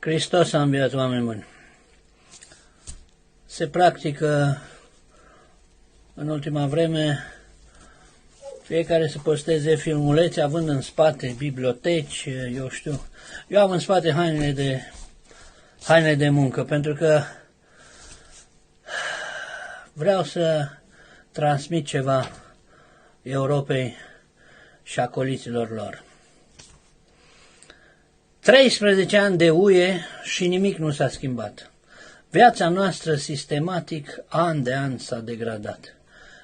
Hristos a înviat, oameni buni. Se practică în ultima vreme fiecare să posteze filmulețe având în spate biblioteci, eu știu. Eu am în spate haine de muncă pentru că vreau să transmit ceva Europei și acoliților lor. 13 ani de UE și nimic nu s-a schimbat. Viața noastră sistematic, an de an, s-a degradat.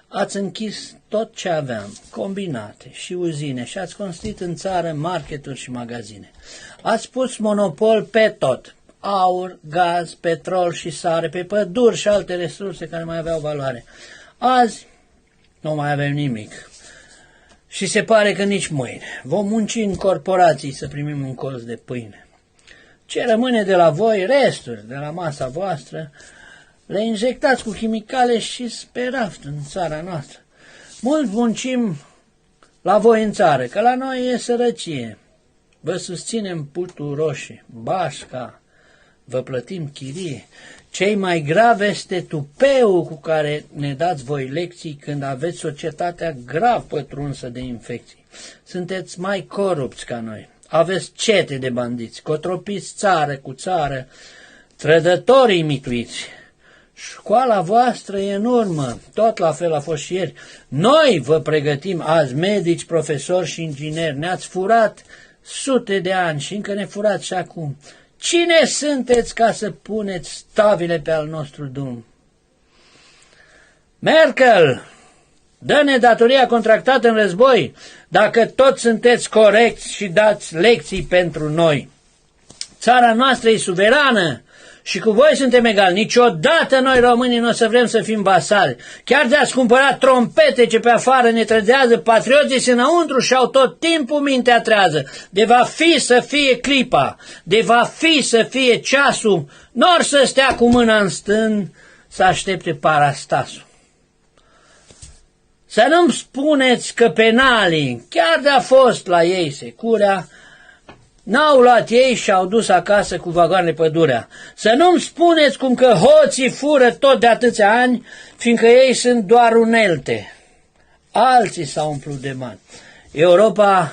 Ați închis tot ce aveam, combinate și uzine, și ați construit în țară marketuri și magazine. Ați pus monopol pe tot, aur, gaz, petrol și sare, pe păduri și alte resurse care mai aveau valoare. Azi nu mai avem nimic. Și se pare că nici mâine. Vom munci în corporații să primim un colț de pâine. Ce rămâne de la voi, resturi de la masa voastră, le injectați cu chimicale și speraft în țara noastră. Mulți muncim la voi în țară, că la noi e sărăcie. Vă susținem putul roșii, bașca, vă plătim chirie. Cei mai grav este tupeul cu care ne dați voi lecții când aveți societatea grav pătrunsă de infecții. Sunteți mai corupți ca noi, aveți cete de bandiți, cotropiți țară cu țară, trădătorii mituiți. Școala voastră e în urmă, tot la fel a fost și ieri. Noi vă pregătim azi medici, profesori și ingineri. Ne-ați furat sute de ani și încă ne furați și acum. Cine sunteți ca să puneți stabile pe al nostru drum? Merkel, dă-ne datoria contractată în război, dacă toți sunteți corecți și dați lecții pentru noi. Țara noastră e suverană și cu voi suntem egali. Niciodată noi românii nu o să vrem să fim vasali. Chiar de ați cumpărat trompete ce pe afară ne trădează, patrioții înăuntru și au tot timpul mintea trează. De va fi să fie clipa, de va fi să fie ceasul, n-or să stea cu mâna în stân să aștepte parastasul. Să nu-mi spuneți că penalii, chiar de-a fost la ei securea, n-au luat ei și au dus acasă cu vagoanele pădurea. Să nu-mi spuneți cum că hoții fură tot de atâția ani, fiindcă ei sunt doar unelte. Alții s-au umplut de bani. Europa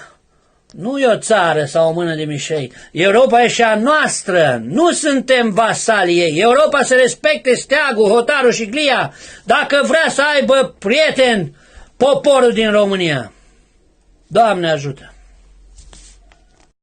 nu e o țară sau o mână de mișei. Europa e și a noastră. Nu suntem vasalii ei. Europa să respecte steagul, hotarul și glia dacă vrea să aibă prieten poporul din România. Doamne ajută!